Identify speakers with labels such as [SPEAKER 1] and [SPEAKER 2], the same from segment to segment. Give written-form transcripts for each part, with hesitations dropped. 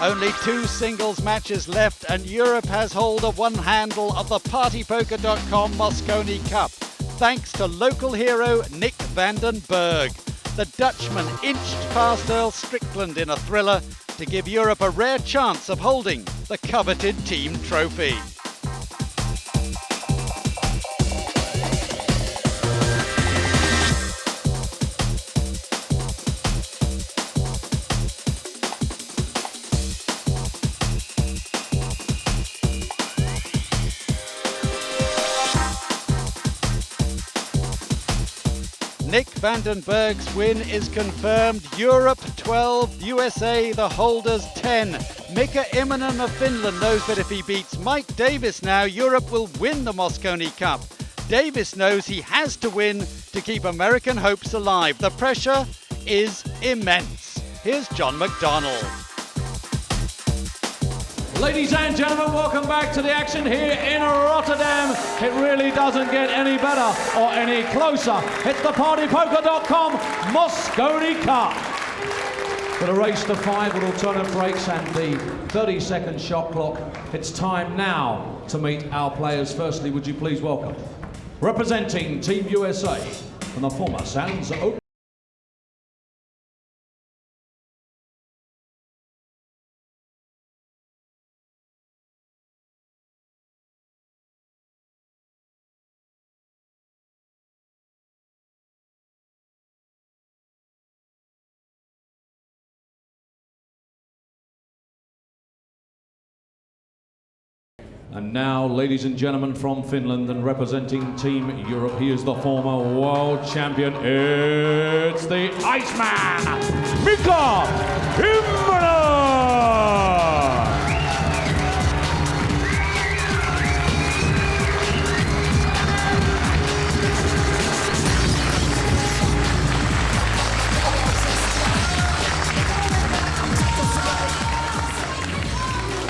[SPEAKER 1] Only 2 singles matches left and Europe has hold of one handle of the partypoker.com Mosconi Cup, thanks to local hero Nick van den Berg. The Dutchman inched past Earl Strickland in a thriller to give Europe a rare chance of holding the coveted team trophy. Nick van den Berg's win is confirmed. Europe 12, USA the holders 10. Mika Immonen of Finland knows that if he beats Mike Davis now, Europe will win the Mosconi Cup. Davis knows he has to win to keep American hopes alive. The pressure is immense. Here's John McDonnell.
[SPEAKER 2] Ladies and gentlemen, welcome back to the action here in Rotterdam. It really doesn't get any better or any closer. It's the partypoker.com Mosconi Cup. For the race to 5 with alternate breaks and the 30-second shot clock, it's time now to meet our players. Firstly, would you please welcome, representing Team USA from the former Sands Open. And now, ladies and gentlemen, from Finland and representing Team Europe, he is the former world champion. It's the Iceman, Mika Immonen!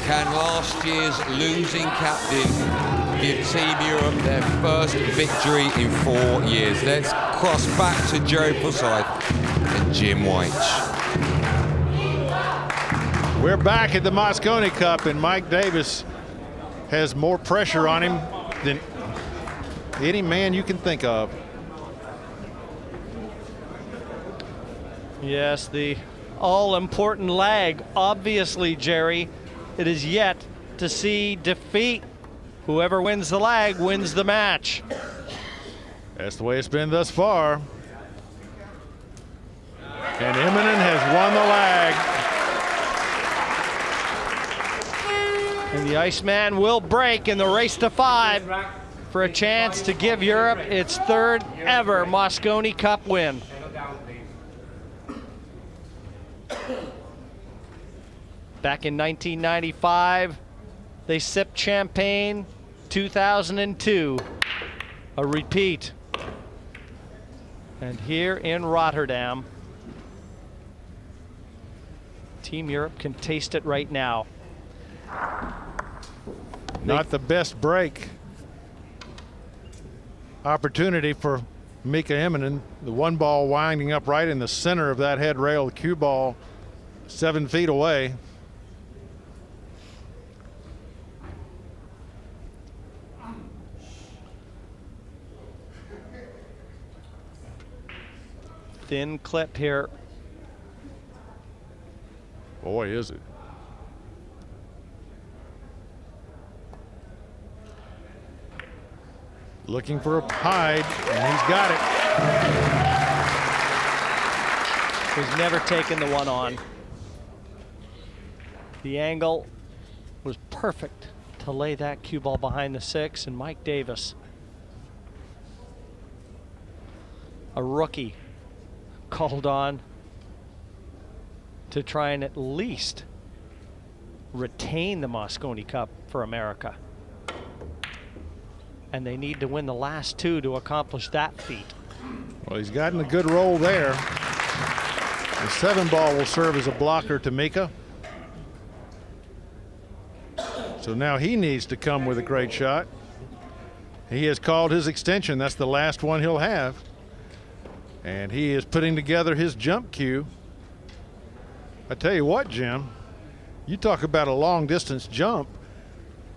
[SPEAKER 3] Can last year's losing captain give Team Europe their first victory in 4 years? Let's cross back to Joe Forsyth and Jim White.
[SPEAKER 4] We're back at the Mosconi Cup, and Mike Davis has more pressure on him than any man you can think of.
[SPEAKER 5] Yes, the all-important lag. Obviously, Jerry, it is yet to see defeat. Whoever wins the lag wins the match.
[SPEAKER 4] That's the way it's been thus far. And Immonen has won the lag.
[SPEAKER 5] And the Iceman will break in the race to 5 for a chance to give Europe its 3rd ever Mosconi Cup win. Back in 1995, they sipped champagne. 2002, a repeat. And here in Rotterdam, Team Europe can taste it right now.
[SPEAKER 4] Not the best break opportunity for Mika Immonen. The one ball winding up right in the center of that head rail, the cue ball 7 feet away.
[SPEAKER 5] Thin clip here.
[SPEAKER 4] Boy, is it. Looking for a hide, and he's got
[SPEAKER 5] it. He's never taken the one on. The angle was perfect to lay that cue ball behind the 6, and Mike Davis, a rookie, called on to try and at least retain the Mosconi Cup for America. And they need to win the last 2 to accomplish that feat.
[SPEAKER 4] Well, he's gotten a good roll there. The 7 ball will serve as a blocker to Mika. So now he needs to come with a great shot. He has called his extension. That's the last one he'll have. And he is putting together his jump cue. I tell you what, Jim, You talk about a long distance jump.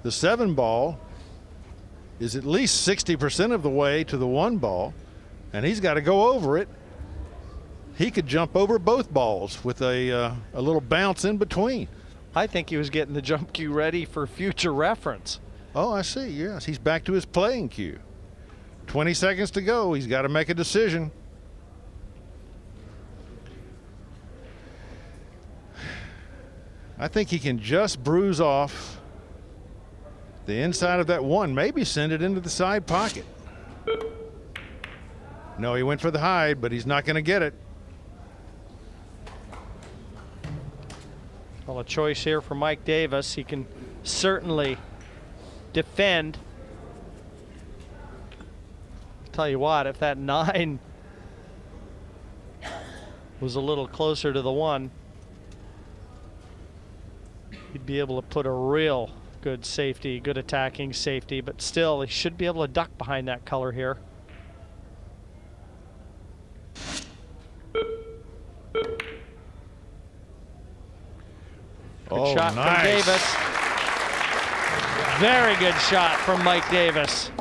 [SPEAKER 4] The 7 ball is at least 60% of the way to the 1 ball, and he's got to go over it. He could jump over both balls with a little bounce in between.
[SPEAKER 5] I think he was getting the jump cue ready for future reference.
[SPEAKER 4] Oh, I see. Yes, he's back to his playing cue. 20 seconds to go. He's got to make a decision. I think he can just bruise off the inside of that 1, maybe send it into the side pocket. No, he went for the hide, but he's not going to get it.
[SPEAKER 5] Well, a choice here for Mike Davis. He can certainly defend. Tell you what, if that 9 was a little closer to the 1, he'd be able to put a real good safety, good attacking safety, but still he should be able to duck behind that color here. Good shot from Davis. Very good shot from Mike Davis.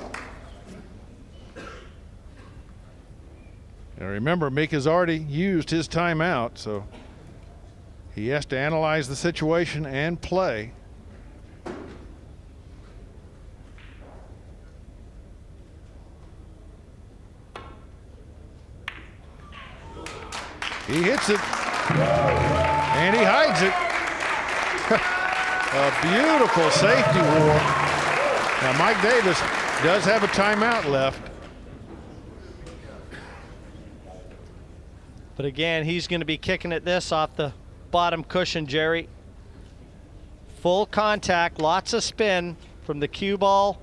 [SPEAKER 4] Now remember, Mika's already used his timeout, so he has to analyze the situation and play. He hits it, and he hides it. A beautiful safety war. Now Mike Davis does have a timeout left.
[SPEAKER 5] But again, he's going to be kicking at this off the bottom cushion, Jerry. Full contact, lots of spin from the cue ball,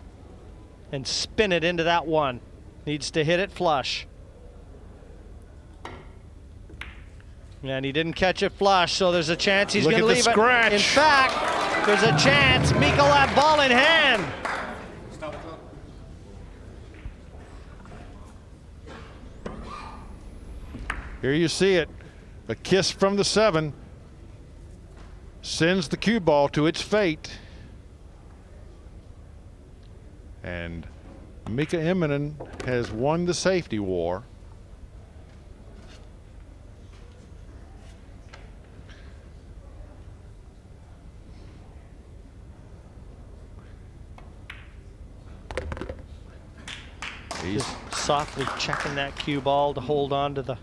[SPEAKER 5] and spin it into that 1. Needs to hit it flush. And he didn't catch it flush, so there's a chance he's going to leave it. In fact, there's a chance Mika will have ball in hand.
[SPEAKER 4] Here you see it. A kiss from the 7 sends the cue ball to its fate. And Mika Immonen has won the safety war.
[SPEAKER 5] He's softly checking that cue ball to hold on to the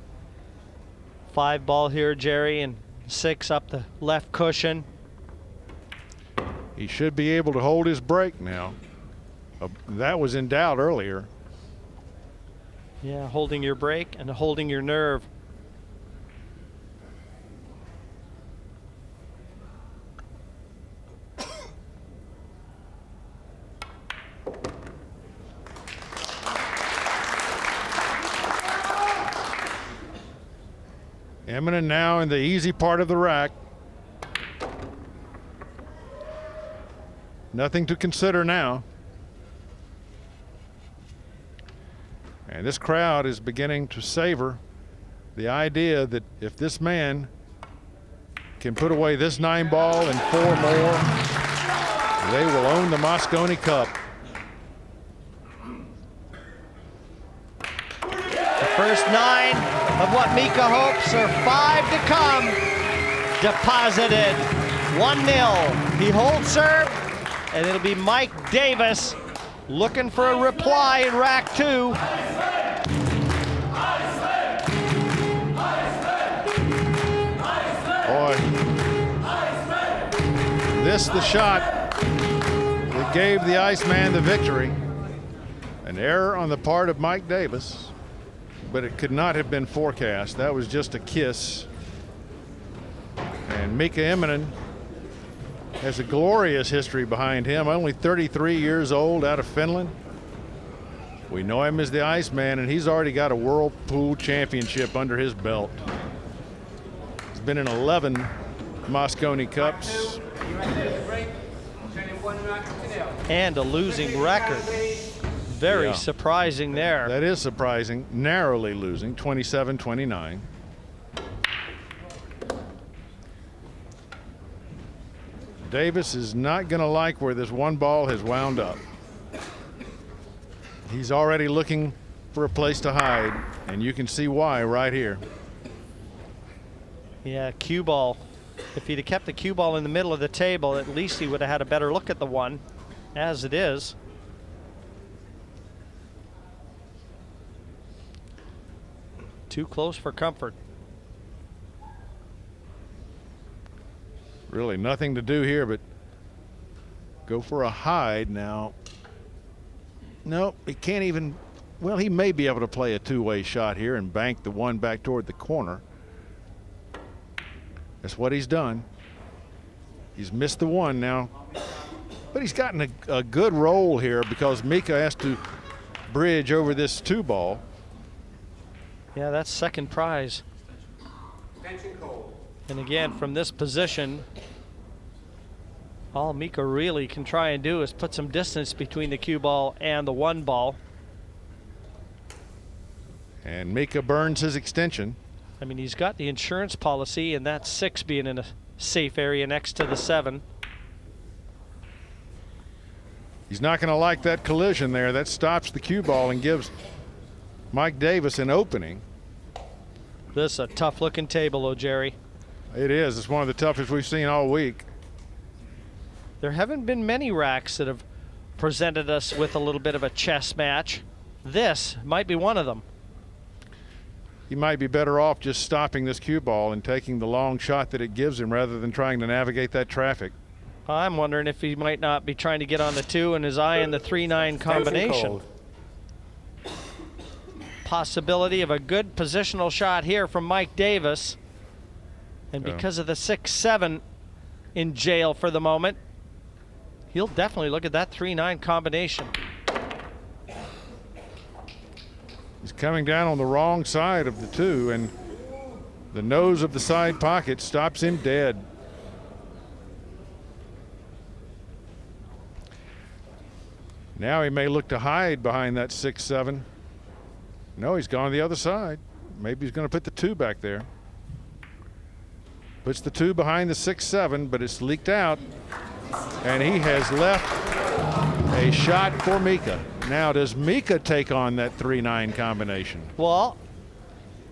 [SPEAKER 5] 5 ball here, Jerry, and 6 up the left cushion.
[SPEAKER 4] He should be able to hold his break now. That was in doubt earlier.
[SPEAKER 5] Yeah, holding your break and holding your nerve.
[SPEAKER 4] Immonen now in the easy part of the rack. Nothing to consider now. And this crowd is beginning to savor the idea that if this man can put away this 9 ball and 4 more, they will own the Mosconi Cup.
[SPEAKER 5] The first 9 of what Mika hopes are 5 to come. Deposited 1-0. He holds serve, and it'll be Mike Davis looking for a reply in rack 2.
[SPEAKER 4] Boy, this the shot that gave the Iceman the victory. An error on the part of Mike Davis, but it could not have been forecast. That was just a kiss. And Mika Immonen has a glorious history behind him. Only 33 years old, out of Finland. We know him as the Iceman, and he's already got a World Pool Championship under his belt. He's been in 11 Mosconi Cups.
[SPEAKER 5] And a losing record. Very surprising there.
[SPEAKER 4] That is surprising. Narrowly losing, 27-29. Davis is not going to like where this one ball has wound up. He's already looking for a place to hide, and you can see why right here.
[SPEAKER 5] Yeah, cue ball. If he'd have kept the cue ball in the middle of the table, at least he would have had a better look at the one. As it is, too close for comfort.
[SPEAKER 4] Really nothing to do here but go for a hide now. Nope, he can't even. Well, he may be able to play a two-way shot here and bank the one back toward the corner. That's what he's done. He's missed the one now, but he's gotten a good roll here because Mika has to bridge over this two ball.
[SPEAKER 5] Yeah, that's second prize. And again, from this position, all Mika really can try and do is put some distance between the cue ball and the one ball.
[SPEAKER 4] And Mika burns his extension.
[SPEAKER 5] I mean, he's got the insurance policy, and that's 6 being in a safe area next to the 7.
[SPEAKER 4] He's not going to like that collision there. That stops the cue ball and gives Mike Davis an opening.
[SPEAKER 5] This is a tough-looking table, though, Jerry.
[SPEAKER 4] It is. It's one of the toughest we've seen all week.
[SPEAKER 5] There haven't been many racks that have presented us with a little bit of a chess match. This might be one of them.
[SPEAKER 4] He might be better off just stopping this cue ball and taking the long shot that it gives him rather than trying to navigate that traffic.
[SPEAKER 5] I'm wondering if he might not be trying to get on the 2 and his eye on the 3-9 combination. Possibility of a good positional shot here from Mike Davis. And because of the 6-7 in jail for the moment, he'll definitely look at that 3-9 combination.
[SPEAKER 4] He's coming down on the wrong side of the 2, and the nose of the side pocket stops him dead. Now he may look to hide behind that 6-7. No, he's gone the other side. Maybe he's going to put the 2 back there. Puts the 2 behind the 6-7, but it's leaked out, and he has left a shot for Mika. Now, does Mika take on that 3-9 combination?
[SPEAKER 5] Well,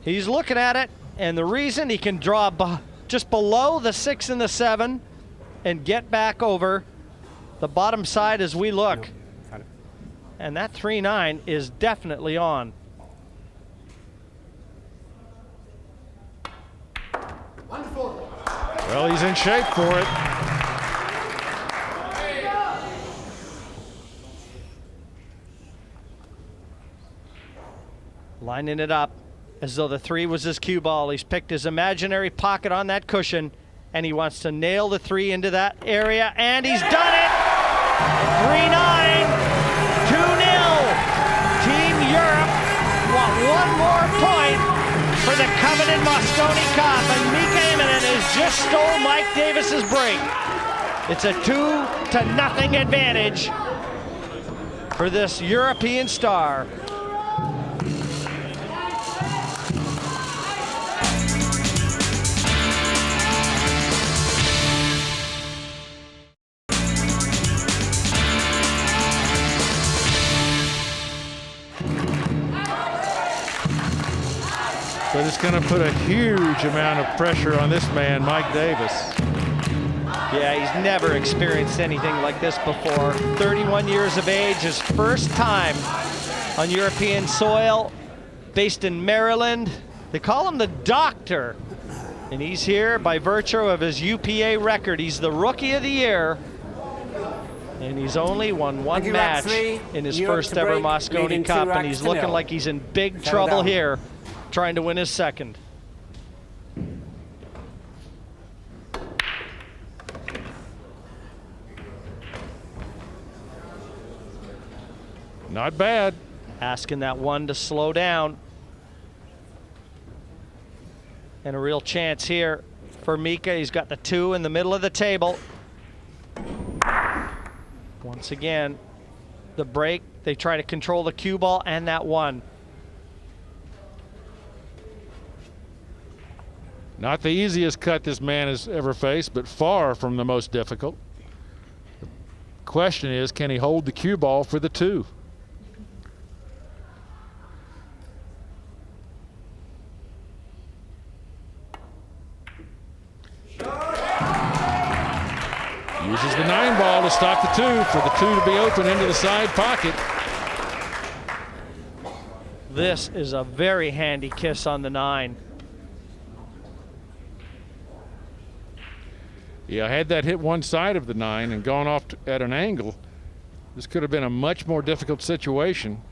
[SPEAKER 5] he's looking at it, and the reason he can draw just below the 6 and the 7 and get back over the bottom side as we look. And that 3-9 is definitely on.
[SPEAKER 4] Well, he's in shape for it.
[SPEAKER 5] Lining it up as though the 3 was his cue ball. He's picked his imaginary pocket on that cushion, and he wants to nail the 3 into that area, and he's done it! 3-9, 2-0. Team Europe want one more point for the coveted Mosconi Cup, and Mika Immonen has just stole Mike Davis's break. It's a 2-0 advantage for this European star.
[SPEAKER 4] But it's going to put a huge amount of pressure on this man, Mike Davis.
[SPEAKER 5] Yeah, he's never experienced anything like this before. 31 years of age, his first time on European soil, based in Maryland. They call him the Doctor, and he's here by virtue of his UPA record. He's the Rookie of the Year, and he's only won one match in his first ever Mosconi Cup, and he's looking like he's in big trouble here, trying to win his second.
[SPEAKER 4] Not bad.
[SPEAKER 5] Asking that 1 to slow down. And a real chance here for Mika. He's got the 2 in the middle of the table. Once again, the break. They try to control the cue ball and that 1.
[SPEAKER 4] Not the easiest cut this man has ever faced, but far from the most difficult. question is, can he hold the cue ball for the 2? Uses the 9 ball to stop the 2 for the 2 to be open into the side pocket.
[SPEAKER 5] This is a very handy kiss on the 9.
[SPEAKER 4] Yeah, had that hit one side of the 9 and gone off at an angle, this could have been a much more difficult situation.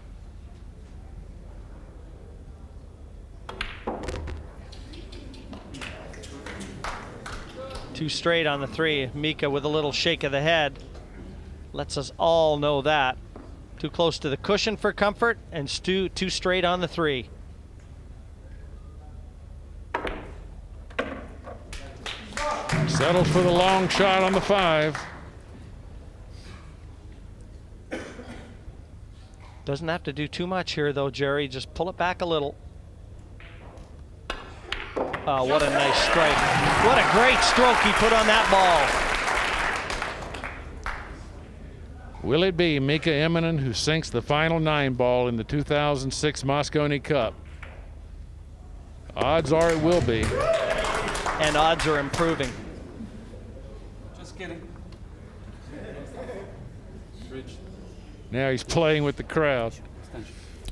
[SPEAKER 5] Two straight on the 3. Mika with a little shake of the head. Lets us all know that. Too close to the cushion for comfort, and two straight on the 3.
[SPEAKER 4] Settles for the long shot on the 5.
[SPEAKER 5] Doesn't have to do too much here though, Jerry. Just pull it back a little. Oh, what a nice strike. What a great stroke he put on that ball.
[SPEAKER 4] Will it be Mika Immonen who sinks the final 9 ball in the 2006 Mosconi Cup? Odds are it will be.
[SPEAKER 5] And odds are improving.
[SPEAKER 6] Just kidding.
[SPEAKER 4] Now he's playing with the crowd.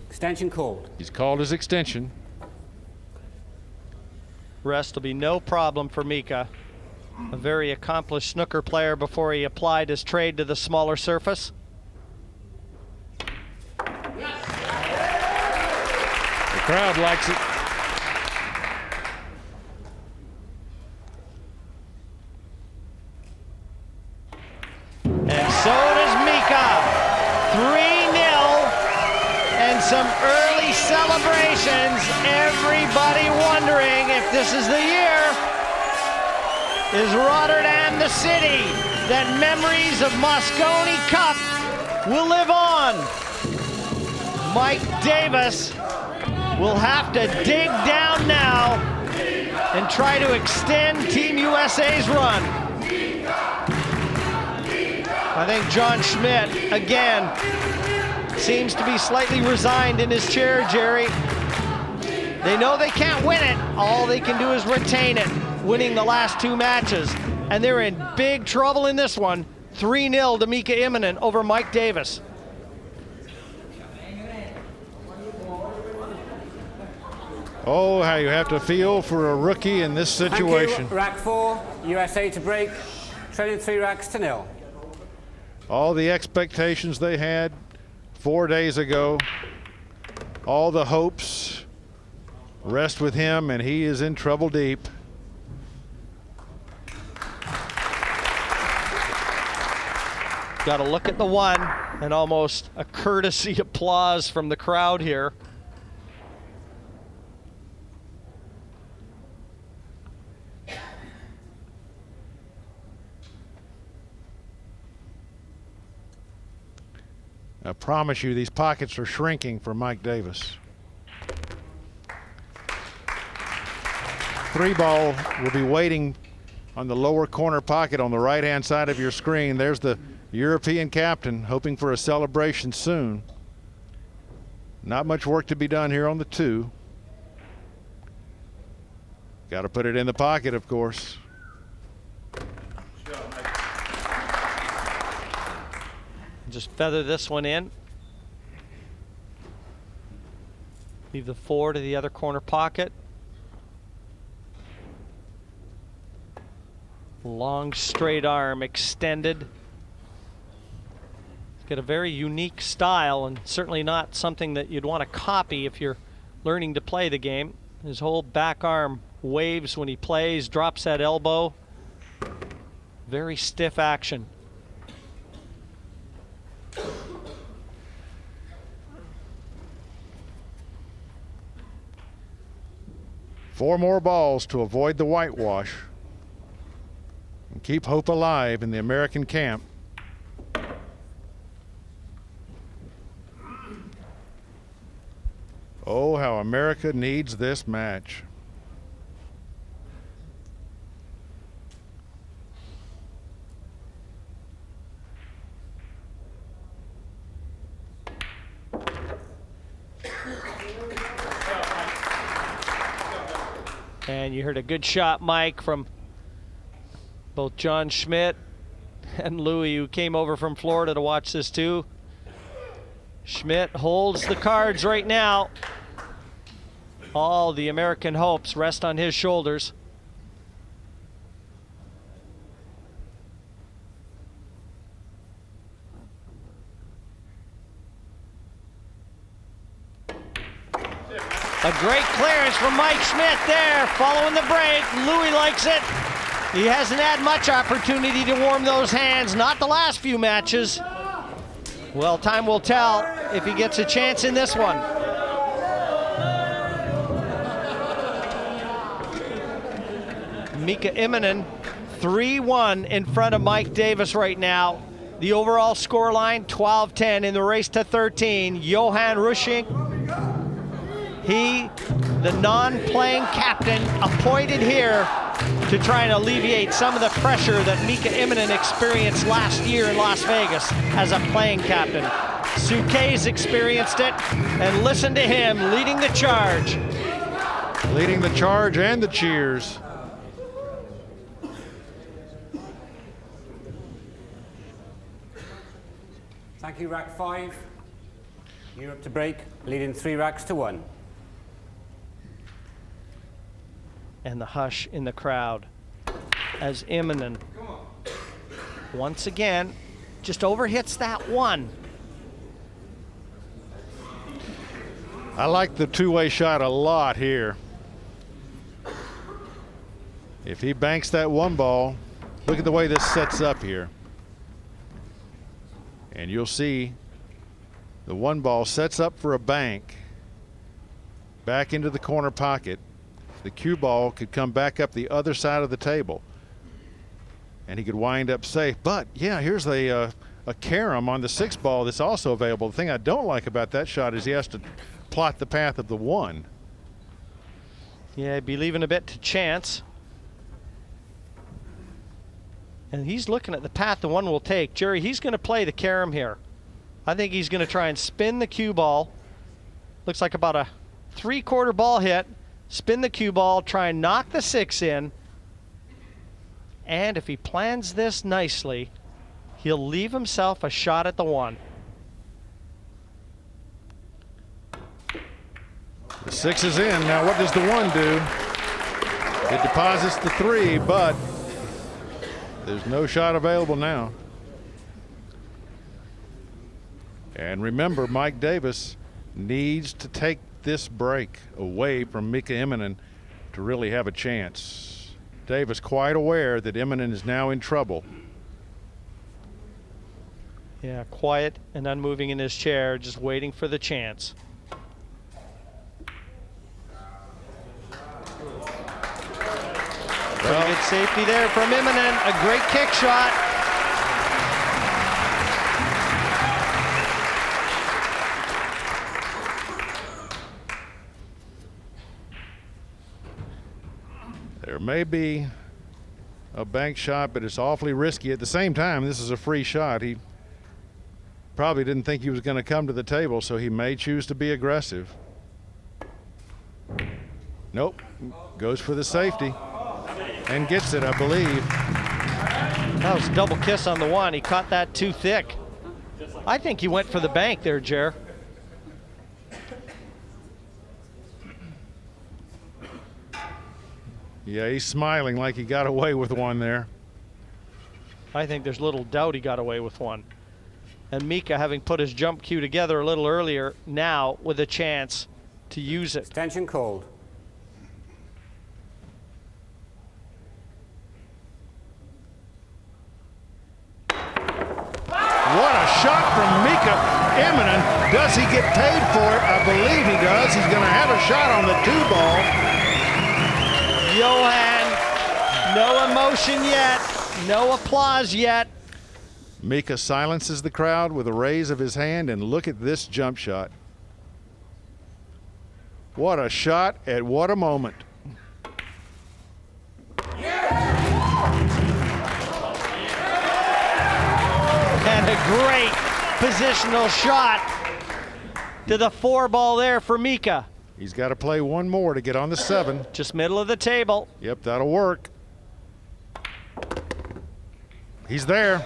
[SPEAKER 6] Extension called.
[SPEAKER 4] He's called his extension.
[SPEAKER 5] Rest will be no problem for Mika. A very accomplished snooker player before he applied his trade to the smaller surface.
[SPEAKER 4] The crowd likes it.
[SPEAKER 5] And so does Mika. 3-0 and some early celebrations. Everybody wondering if this is the year. Is Rotterdam the city that memories of Mosconi Cup will live on? Mike Davis will have to dig down now and try to extend Team USA's run. I think John Schmidt, again, seems to be slightly resigned in his chair, Jerry. They know they can't win it. All they can do is retain it, winning the last 2 matches. And they're in big trouble in this one. 3-0 to Mika Immonen over Mike Davis.
[SPEAKER 4] Oh, how you have to feel for a rookie in this situation.
[SPEAKER 6] Thank you. Rack 4, USA to break. Trailing 3 racks to 0.
[SPEAKER 4] All the expectations they had 4 days ago, all the hopes rest with him, and he is in trouble deep.
[SPEAKER 5] Got to look at the 1 and almost a courtesy applause from the crowd here.
[SPEAKER 4] I promise you, these pockets are shrinking for Mike Davis. 3 ball will be waiting on the lower corner pocket on the right-hand side of your screen. There's the European captain hoping for a celebration soon. Not much work to be done here on the 2. Got to put it in the pocket, of course.
[SPEAKER 5] Just feather this one in. Leave the 4 to the other corner pocket. Long straight arm extended. He's got a very unique style and certainly not something that you'd want to copy if you're learning to play the game. His whole back arm waves when he plays, drops that elbow. Very stiff action.
[SPEAKER 4] Four more balls to avoid the whitewash and keep hope alive in the American camp. Oh, how America needs this match.
[SPEAKER 5] And you heard a good shot, Mike, from both John Schmidt and Louis, who came over from Florida to watch this too. Schmidt holds the cards right now. All the American hopes rest on his shoulders. A great clearance from Mike Schmidt there, following the break. Louis likes it. He hasn't had much opportunity to warm those hands, not the last few matches. Well, time will tell if he gets a chance in this one. Mika Immonen, 3-1 in front of Mike Davis right now. The overall scoreline, 12-10 in the race to 13. Johan Rushing, he, the non-playing captain, appointed here to try and alleviate some of the pressure that Mika Immonen experienced last year in Las Vegas as a playing captain. Suke's experienced it, and listen to him leading the charge.
[SPEAKER 4] Leading the charge and the cheers.
[SPEAKER 6] Thank you, rack 5. Europe to break, leading 3 racks to 1.
[SPEAKER 5] And the hush in the crowd as Immonen once again just overhits that 1.
[SPEAKER 4] I like the two-way shot a lot here. If he banks that 1 ball, look at the way this sets up here. And you'll see the 1 ball sets up for a bank back into the corner pocket. The cue ball could come back up the other side of the table and he could wind up safe. But yeah, here's a carom on the 6 ball that's also available. The thing I don't like about that shot is he has to plot the path of the 1.
[SPEAKER 5] Yeah, I'd be leaving a bit to chance. And he's looking at the path the 1 will take. Jerry, he's going to play the carom here. I think he's going to try and spin the cue ball. Looks like about a 3/4 ball hit. Spin the cue ball, try and knock the 6 in. And if he plans this nicely, he'll leave himself a shot at the 1.
[SPEAKER 4] The 6 is in. Now what does the 1 do? It deposits the 3, but there's no shot available now. And remember, Mike Davis needs to take this break away from Mika Immonen to really have a chance. Davis quite aware that Immonen is now in trouble.
[SPEAKER 5] Yeah, quiet and unmoving in his chair, just waiting for the chance. Pretty good safety there from Immonen. A great kick shot.
[SPEAKER 4] There may be a bank shot, but it's awfully risky. At the same time, this is a free shot. He probably didn't think he was going to come to the table, so he may choose to be aggressive. Nope, goes for the safety and gets it, I believe.
[SPEAKER 5] That was a double kiss on the 1. He caught that too thick. I think he went for the bank there, Jer.
[SPEAKER 4] Yeah, he's smiling like he got away with 1 there.
[SPEAKER 5] I think there's little doubt he got away with 1. And Mika, having put his jump cue together a little earlier, now with a chance to use it.
[SPEAKER 6] Extension called.
[SPEAKER 4] What a shot from Mika Immonen. Does he get paid for it? I believe he does. He's going to have a shot on the 2 ball.
[SPEAKER 5] Johan, no emotion yet, no applause yet.
[SPEAKER 4] Mika silences the crowd with a raise of his hand, and look at this jump shot. What a shot at what a moment.
[SPEAKER 5] And a great positional shot to the 4 ball there for Mika.
[SPEAKER 4] He's got to play one more to get on the 7.
[SPEAKER 5] Just middle of the table.
[SPEAKER 4] Yep, that'll work. He's there.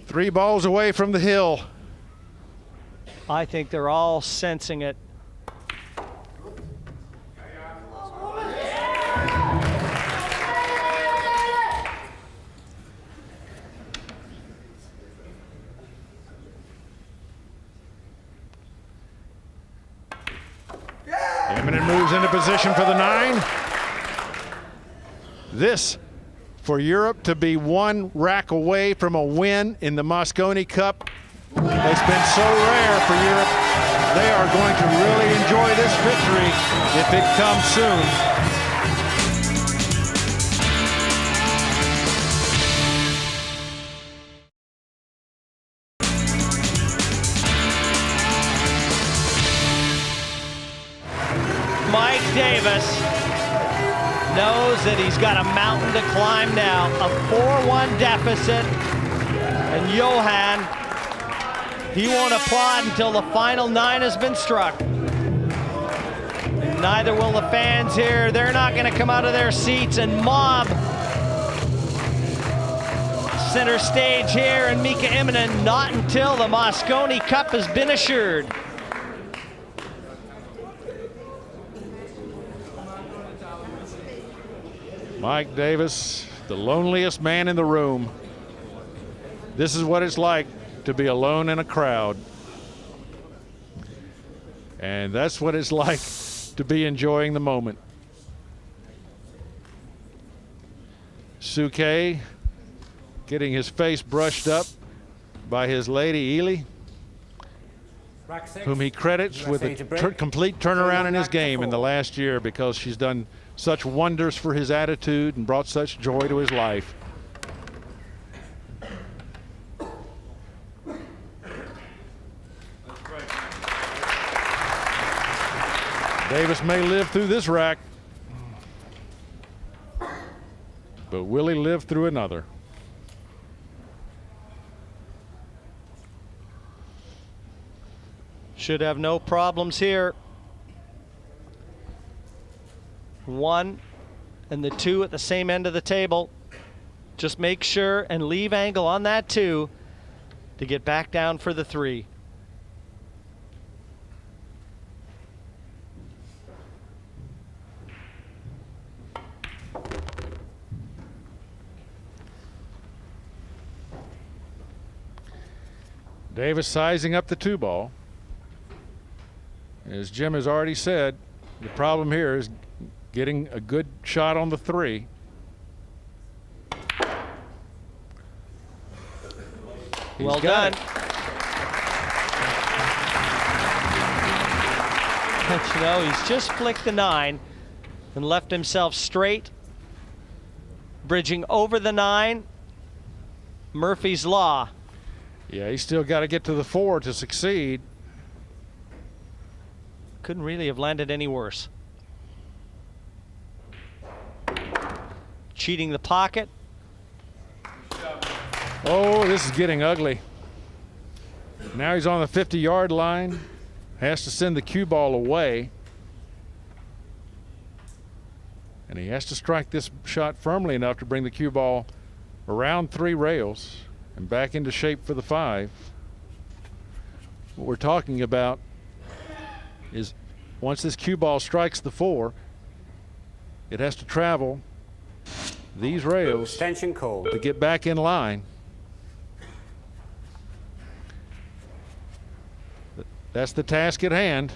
[SPEAKER 4] 3 balls away from the hill.
[SPEAKER 5] I think they're all sensing it.
[SPEAKER 4] Immonen moves into position for the 9. This for Europe to be 1 rack away from a win in the Mosconi Cup. It's been so rare for Europe. They are going to really enjoy this victory if it comes soon.
[SPEAKER 5] Mike Davis knows that he's got a mountain to climb now. A 4-1 deficit. And Johan, he won't applaud until the final 9 has been struck. And neither will the fans here. They're not going to come out of their seats and mob center stage here. And Mika Immonen, not until the Mosconi Cup has been assured.
[SPEAKER 4] Mike Davis, the loneliest man in the room. This is what it's like to be alone in a crowd. And that's what it's like to be enjoying the moment. Suke getting his face brushed up by his lady Ely, whom he credits with a complete turnaround in his game in the last year because she's done such wonders for his attitude and brought such joy to his life. Davis may live through this rack, but will he live through another?
[SPEAKER 5] Should have no problems here. 1 and the 2 at the same end of the table. Just make sure and leave angle on that 2 to get back down for the 3.
[SPEAKER 4] Davis sizing up the 2 ball. As Jim has already said, the problem here is getting a good shot on the 3.
[SPEAKER 5] Well done. But you know, he's just flicked the 9 and left himself straight, bridging over the 9. Murphy's Law.
[SPEAKER 4] Yeah, he's still got to get to the 4 to succeed.
[SPEAKER 5] Couldn't really have landed any worse. Cheating the pocket.
[SPEAKER 4] Oh, this is getting ugly. Now he's on the 50-yard line. Has to send the cue ball away. And he has to strike this shot firmly enough to bring the cue ball around 3 rails and back into shape for the 5. What we're talking about is once this cue ball strikes the 4, it has to travel these rails
[SPEAKER 6] Extension call
[SPEAKER 4] to get back in line. That's the task at hand.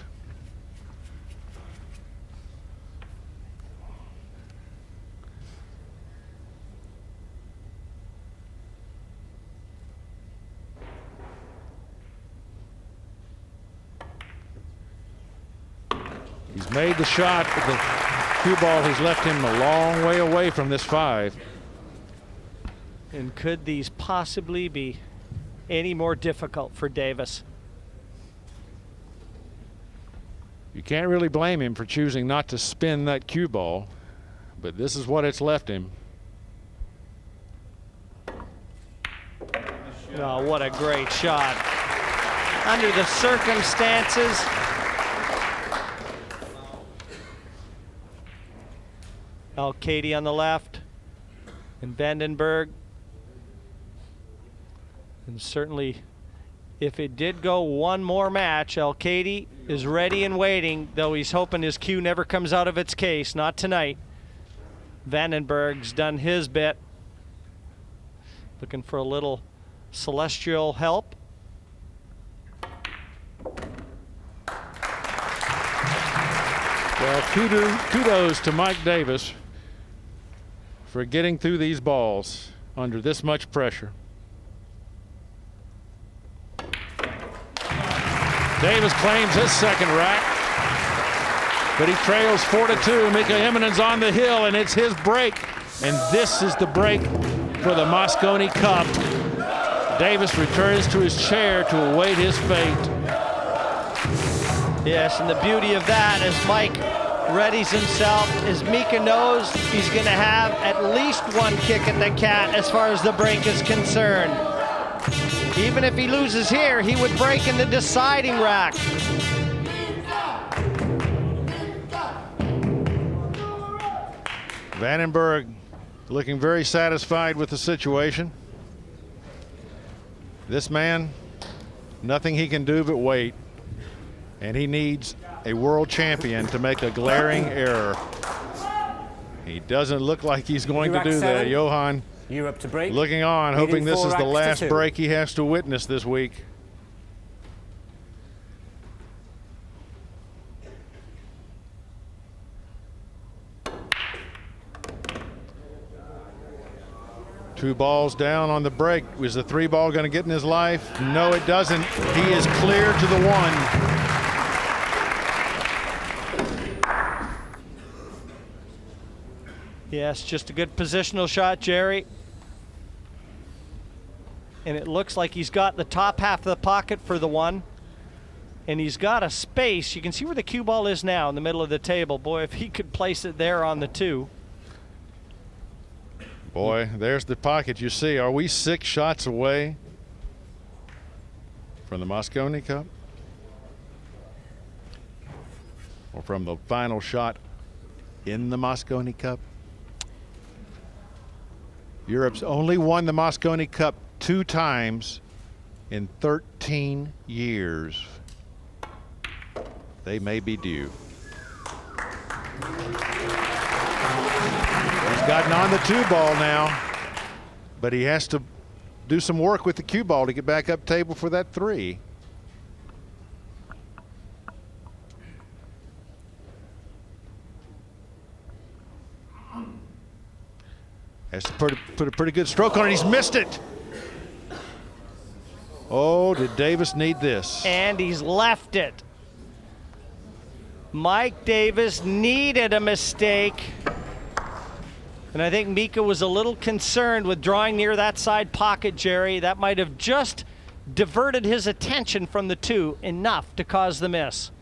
[SPEAKER 4] He's made the shot, but the cue ball has left him a long way away from this 5.
[SPEAKER 5] And could these possibly be any more difficult for Davis?
[SPEAKER 4] You can't really blame him for choosing not to spin that cue ball, but this is what it's left him.
[SPEAKER 5] Oh, what a great shot. under the circumstances. Katie on the left, and Vandenberg. And certainly, if it did go one more match, Katie is ready and waiting, though he's hoping his cue never comes out of its case. Not tonight. Vandenberg's done his bit. Looking for a little celestial help.
[SPEAKER 4] Well, kudos to Mike Davis for getting through these balls under this much pressure. Davis claims his second rack, but he trails 4-2. Mika Immonen's on the hill, and it's his break. And this is the break for the Mosconi Cup. Davis returns to his chair to await his fate.
[SPEAKER 5] Yes, and the beauty of that is Mike readies himself, as Mika knows he's going to have at least one kick at the cat as far as the break is concerned. Even if he loses here, he would break in the deciding rack.
[SPEAKER 4] Vandenberg looking very satisfied with the situation. This man, nothing he can do but wait. And he needs a world champion to make a glaring error. He doesn't look like he's going to do that. Johan
[SPEAKER 6] Europe to break.
[SPEAKER 4] Looking on, hoping this is the last break he has to witness this week. Two balls down on the break. Was the 3-ball going to get in his life? No, it doesn't. He is clear to the 1.
[SPEAKER 5] Yes, just a good positional shot, Jerry. And it looks like he's got the top half of the pocket for the 1. And he's got a space. You can see where the cue ball is now in the middle of the table. Boy, if he could place it there on the 2.
[SPEAKER 4] Boy, there's the pocket. You see, are we 6 shots away from the Mosconi Cup? Or from the final shot in the Mosconi Cup? Europe's only won the Mosconi Cup 2 times in 13 years. They may be due. He's gotten on the 2-ball now, but he has to do some work with the cue ball to get back up table for that 3. Has to put a pretty good stroke on it. He's missed it. Oh, did Davis need this?
[SPEAKER 5] And he's left it. Mike Davis needed a mistake. And I think Mika was a little concerned with drawing near that side pocket, Jerry. That might have just diverted his attention from the 2 enough to cause the miss.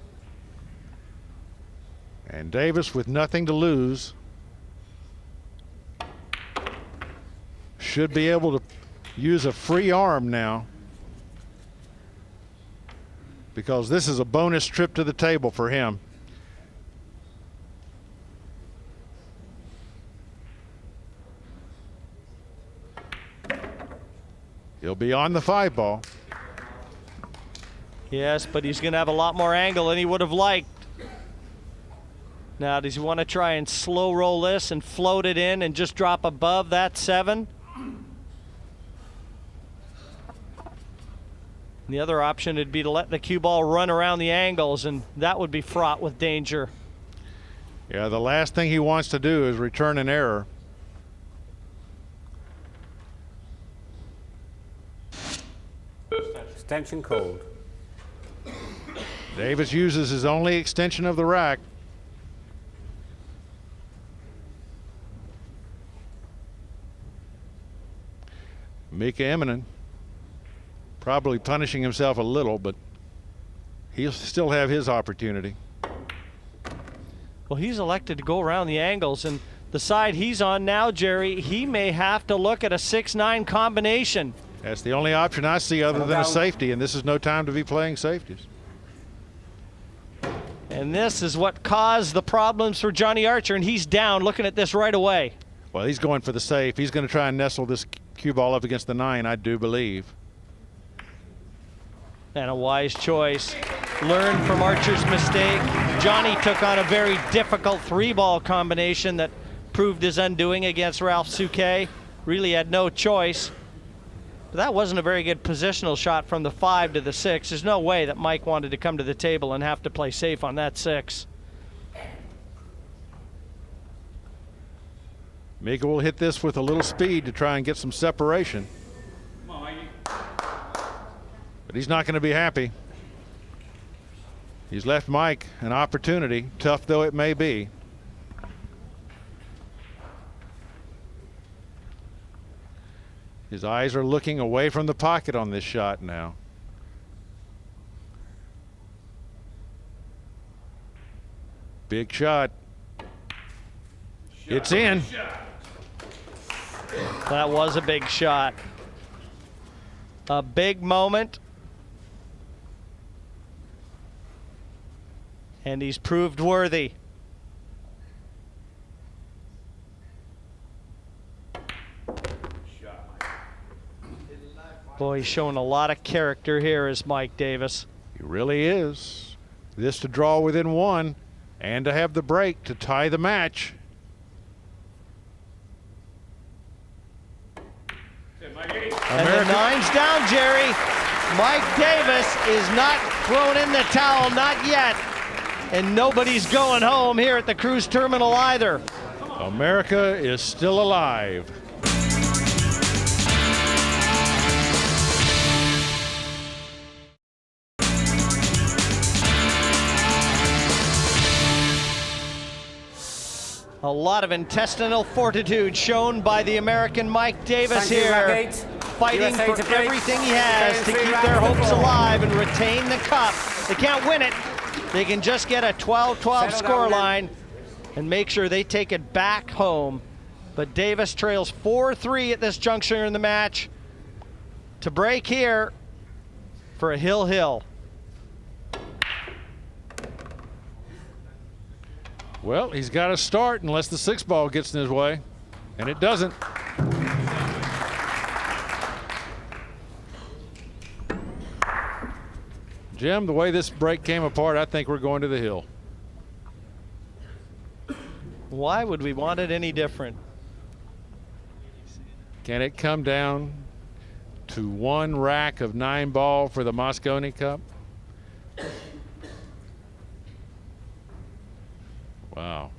[SPEAKER 4] And Davis, with nothing to lose, should be able to use a free arm now, because this is a bonus trip to the table for him. He'll be on the 5-ball.
[SPEAKER 5] Yes, but he's going to have a lot more angle than he would have liked. Now, does he want to try and slow roll this and float it in and just drop above that 7? The other option would be to let the cue ball run around the angles, and that would be fraught with danger.
[SPEAKER 4] Yeah, the last thing he wants to do is return an error.
[SPEAKER 6] Extension called.
[SPEAKER 4] Davis uses his only extension of the rack. Mika Immonen probably punishing himself a little, but he'll still have his opportunity.
[SPEAKER 5] Well, he's elected to go around the angles, and the side he's on now, Jerry, he may have to look at a 6-9 combination.
[SPEAKER 4] That's the only option I see other
[SPEAKER 6] Settle
[SPEAKER 4] than a
[SPEAKER 6] down.
[SPEAKER 4] safety, and this is no time to be playing safeties.
[SPEAKER 5] And this is what caused the problems for Johnny Archer, and he's down looking at this right away.
[SPEAKER 4] Well, he's going for the safe. He's going to try and nestle this cue ball up against the 9, I do believe.
[SPEAKER 5] And a wise choice. Learned from Archer's mistake. Johnny took on a very difficult 3-ball combination that proved his undoing against Ralph Souquet. Really had no choice. But that wasn't a very good positional shot from the 5 to the 6. There's no way that Mike wanted to come to the table and have to play safe on that 6.
[SPEAKER 4] Mika will hit this with a little speed to try and get some separation. But he's not going to be happy. He's left Mike an opportunity, tough though it may be. His eyes are looking away from the pocket on this shot now. Big shot. It's in.
[SPEAKER 5] That was a big shot. A big moment. And he's proved worthy. Boy, he's showing a lot of character here as Mike Davis.
[SPEAKER 4] He really is. This to draw within 1 and to have the break to tie the match.
[SPEAKER 5] And the 9's down, Jerry. Mike Davis is not thrown in the towel, not yet. And nobody's going home here at the cruise terminal either.
[SPEAKER 4] America is still alive.
[SPEAKER 5] A lot of intestinal fortitude shown by the American Mike Davis
[SPEAKER 6] Thank you,
[SPEAKER 5] here,
[SPEAKER 6] rack 8.
[SPEAKER 5] fighting
[SPEAKER 6] USA
[SPEAKER 5] for
[SPEAKER 6] to break.
[SPEAKER 5] everything he has to
[SPEAKER 6] Three
[SPEAKER 5] keep
[SPEAKER 6] rounds
[SPEAKER 5] their
[SPEAKER 6] to
[SPEAKER 5] hopes
[SPEAKER 6] four.
[SPEAKER 5] alive and retain the cup. They can't win it. They can just get a 12-12
[SPEAKER 6] Settle down,
[SPEAKER 5] scoreline and make sure they take it back home. But Davis trails 4-3 at this juncture in the match to break here for a hill.
[SPEAKER 4] Well, he's got to start unless the 6-ball gets in his way, and it doesn't. Jim, the way this break came apart, I think we're going to the hill.
[SPEAKER 5] Why would we want it any different?
[SPEAKER 4] Can it come down to 1 rack of 9-ball for the Mosconi Cup? Wow.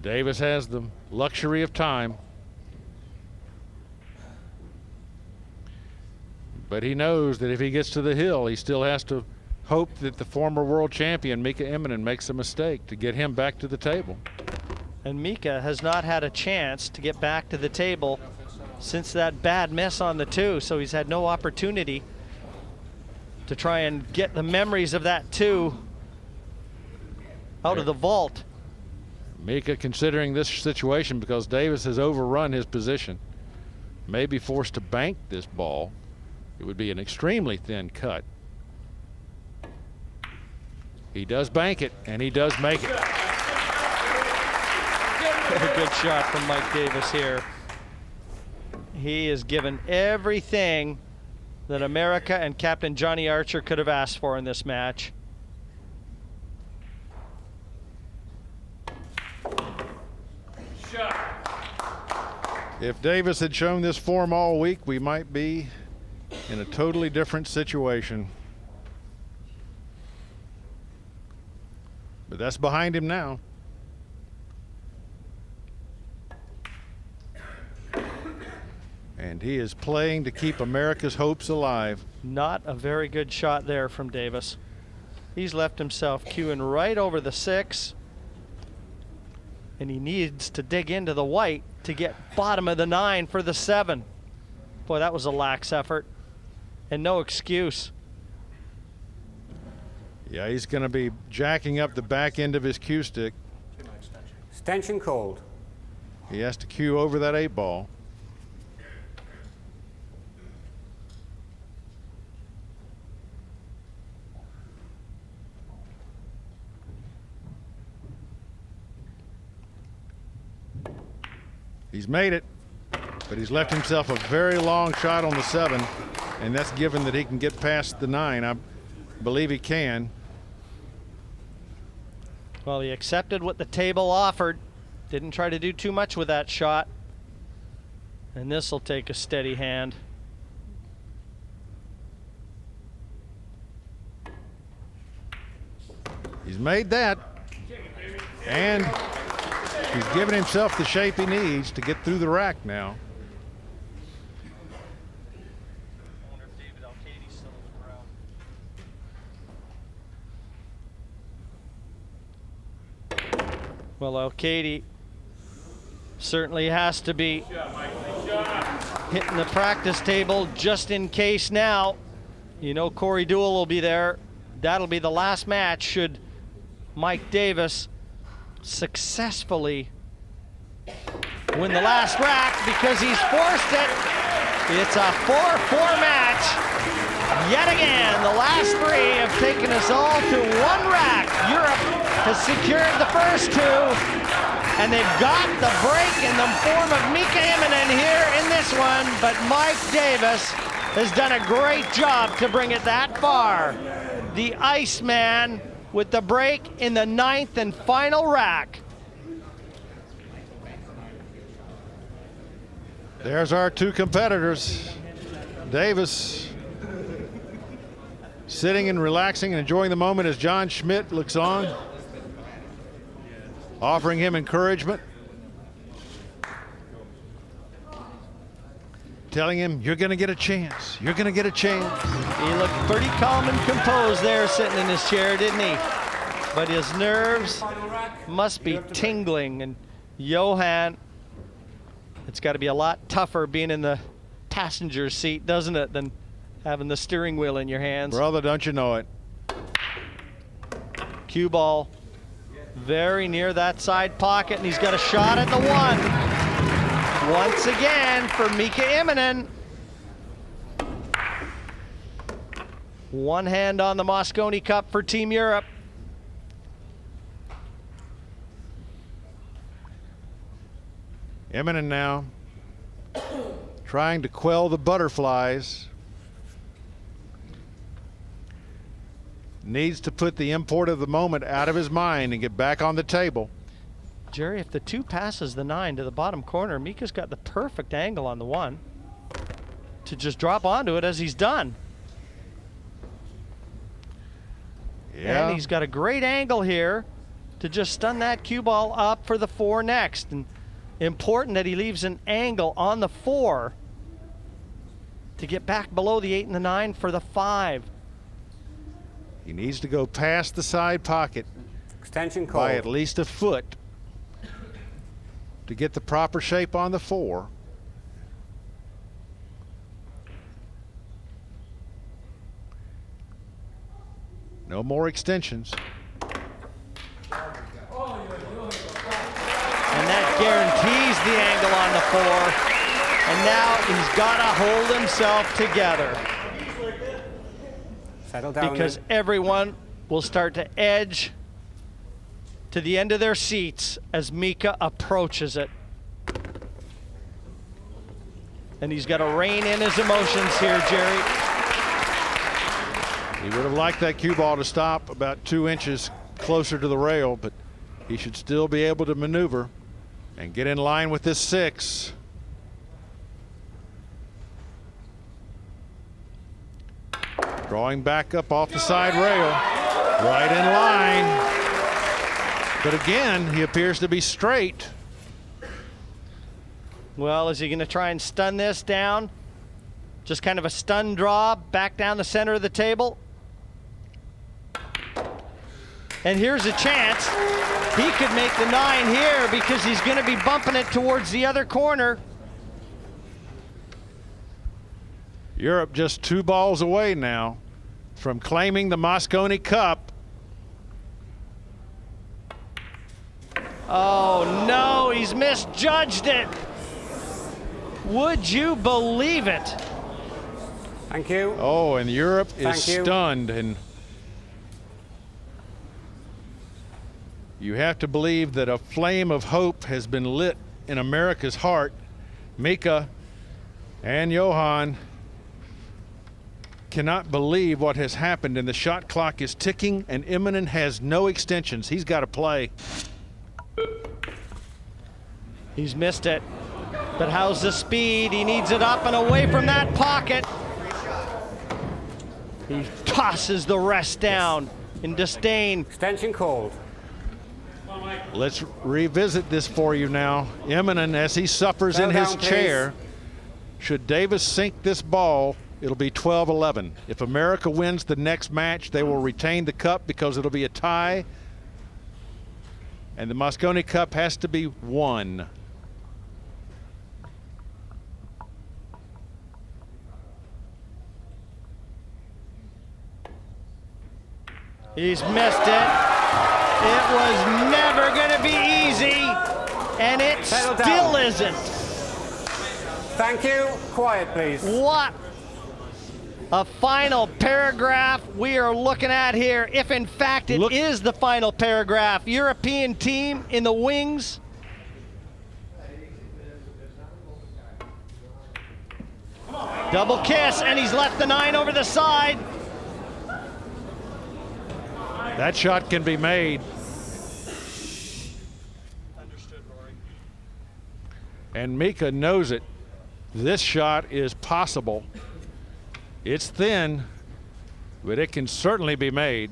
[SPEAKER 4] Davis has the luxury of time. But he knows that if he gets to the hill, he still has to hope that the former world champion, Mika Immonen, makes a mistake to get him back to the table.
[SPEAKER 5] And Mika has not had a chance to get back to the table since that bad miss on the 2, so he's had no opportunity to try and get the memories of that 2 out of the vault.
[SPEAKER 4] Mika, considering this situation because Davis has overrun his position, may be forced to bank this ball. It would be an extremely thin cut. He does bank it, and he does make it.
[SPEAKER 5] A good shot from Mike Davis here. He has given everything that America and Captain Johnny Archer could have asked for in this match.
[SPEAKER 4] If Davis had shown this form all week, we might be in a totally different situation. But that's behind him now. And he is playing to keep America's hopes alive.
[SPEAKER 5] Not a very good shot there from Davis. He's left himself queuing right over the 6. And he needs to dig into the white to get bottom of the 9 for the 7. Boy, that was a lax effort. And no excuse.
[SPEAKER 4] Yeah, he's going to be jacking up the back end of his cue stick.
[SPEAKER 6] Extension called.
[SPEAKER 4] He has to cue over that 8-ball. He's made it, but he's left himself a very long shot on the 7, and that's given that he can get past the 9. I believe he can.
[SPEAKER 5] Well, he accepted what the table offered. Didn't try to do too much with that shot. And this will take a steady hand.
[SPEAKER 4] He's made that. And he's given himself the shape he needs to get through the rack now.
[SPEAKER 5] Well, O'Cady certainly has to be hitting the practice table just in case now. You know Corey Deuel will be there. That'll be the last match should Mike Davis successfully win the last rack, because he's forced it. It's a 4-4 match. Yet again, the last 3 have taken us all to 1 rack. Europe has secured the first 2, and they've got the break in the form of Mika Immonen here in this one, but Mike Davis has done a great job to bring it that far. The Iceman with the break in the 9th and final rack.
[SPEAKER 4] There's our 2 competitors. Davis sitting and relaxing and enjoying the moment as John Schmidt looks on, offering him encouragement, telling him, you're going to get a chance. You're going to get a chance.
[SPEAKER 5] He looked pretty calm and composed there sitting in his chair, didn't he? But his nerves must be tingling. And Johan, it's got to be a lot tougher being in the passenger seat, doesn't it, than having the steering wheel in your hands.
[SPEAKER 4] Brother, don't you know it.
[SPEAKER 5] Cue ball very near that side pocket, and he's got a shot at the 1. Once again for Mika Immonen. One hand on the Mosconi Cup for Team Europe.
[SPEAKER 4] Immonen now trying to quell the butterflies. Needs to put the import of the moment out of his mind and get back on the table.
[SPEAKER 5] Jerry, if the 2 passes the 9 to the bottom corner, Mika's got the perfect angle on the 1 to just drop onto it as he's done.
[SPEAKER 4] Yeah.
[SPEAKER 5] And he's got a great angle here to just stun that cue ball up for the 4 next. And important that he leaves an angle on the 4 to get back below the 8 and the 9 for the 5.
[SPEAKER 4] He needs to go past the side pocket
[SPEAKER 6] Extension call.
[SPEAKER 4] by at least a foot to get the proper shape on the 4. No more extensions.
[SPEAKER 5] And that guarantees the angle on the 4. And now he's got to hold himself together.
[SPEAKER 6] Settle down.
[SPEAKER 5] Because
[SPEAKER 6] then.
[SPEAKER 5] everyone will start to edge to the end of their seats as Mika approaches it. And he's got to rein in his emotions here, Jerry.
[SPEAKER 4] He would have liked that cue ball to stop about 2 inches closer to the rail, but he should still be able to maneuver and get in line with this 6. Drawing back up off the side rail, right in line. But again, he appears to be straight.
[SPEAKER 5] Well, is he going to try and stun this down? Just kind of a stun draw back down the center of the table. And here's a chance. He could make the 9 here because he's going to be bumping it towards the other corner.
[SPEAKER 4] Europe just 2 balls away now from claiming the Mosconi Cup.
[SPEAKER 5] Oh no, he's misjudged it. Would you believe it?
[SPEAKER 6] Thank you.
[SPEAKER 4] Oh, and Europe is
[SPEAKER 6] Thank you.
[SPEAKER 4] stunned, and you have to believe that a flame of hope has been lit in America's heart. Mika and Johan cannot believe what has happened, and the shot clock is ticking, and Immonen has no extensions. He's got to play.
[SPEAKER 5] He's missed it. But how's the speed? He needs it up and away from that pocket. He tosses the rest down in disdain.
[SPEAKER 6] Extension called.
[SPEAKER 4] Let's revisit this for you now. Immonen, as he suffers in his chair, should Davis sink this ball, it'll be 12-11. If America wins the next match, they will retain the cup because it'll be a tie. And the Mosconi Cup has to be won.
[SPEAKER 5] He's missed it. It was never going to be easy, and it
[SPEAKER 6] Settle
[SPEAKER 5] still
[SPEAKER 6] down.
[SPEAKER 5] isn't.
[SPEAKER 6] Thank you. Quiet, please.
[SPEAKER 5] What a final paragraph we are looking at here, if in fact it is the final paragraph. European team in the wings. Double kiss, and he's left the 9 over the side.
[SPEAKER 4] That shot can be made. And Mika knows it. This shot is possible. It's thin, but it can certainly be made.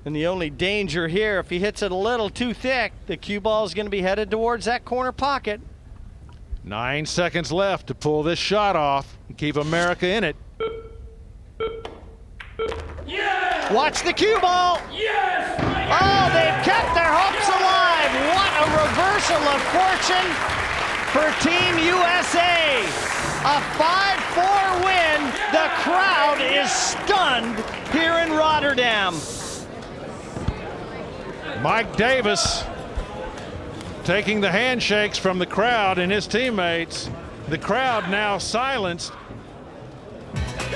[SPEAKER 5] And the only danger here, if he hits it a little too thick, the cue ball is going to be headed towards that corner pocket.
[SPEAKER 4] 9 seconds left to pull this shot off and keep America in it.
[SPEAKER 2] Yes!
[SPEAKER 5] Watch the cue ball.
[SPEAKER 2] Yes!
[SPEAKER 5] Oh, they've kept their hopes alive. What a reversal of fortune for Team USA. A 5-4 win. The crowd is stunned here in Rotterdam.
[SPEAKER 4] Mike Davis taking the handshakes from the crowd and his teammates. The crowd now silenced.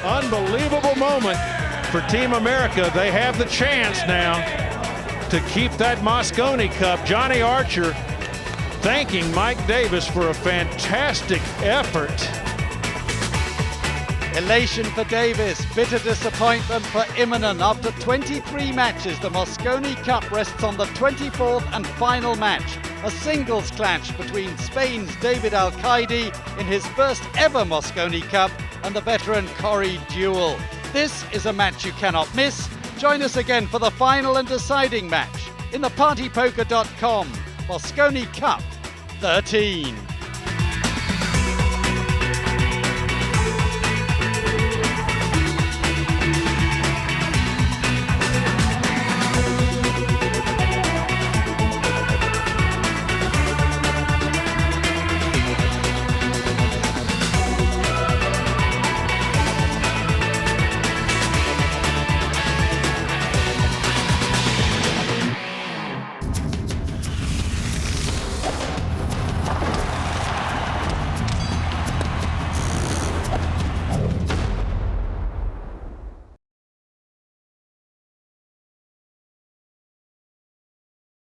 [SPEAKER 4] Unbelievable moment for Team America. They have the chance now to keep that Mosconi Cup. Johnny Archer thanking Mike Davis for a fantastic effort.
[SPEAKER 1] Elation for Davis, bitter disappointment for Immonen. After 23 matches, the Mosconi Cup rests on the 24th and final match. A singles clash between Spain's David Alcaide in his first ever Mosconi Cup and the veteran Corey Deuel. This is a match you cannot miss. Join us again for the final and deciding match in the partypoker.com Mosconi Cup 13.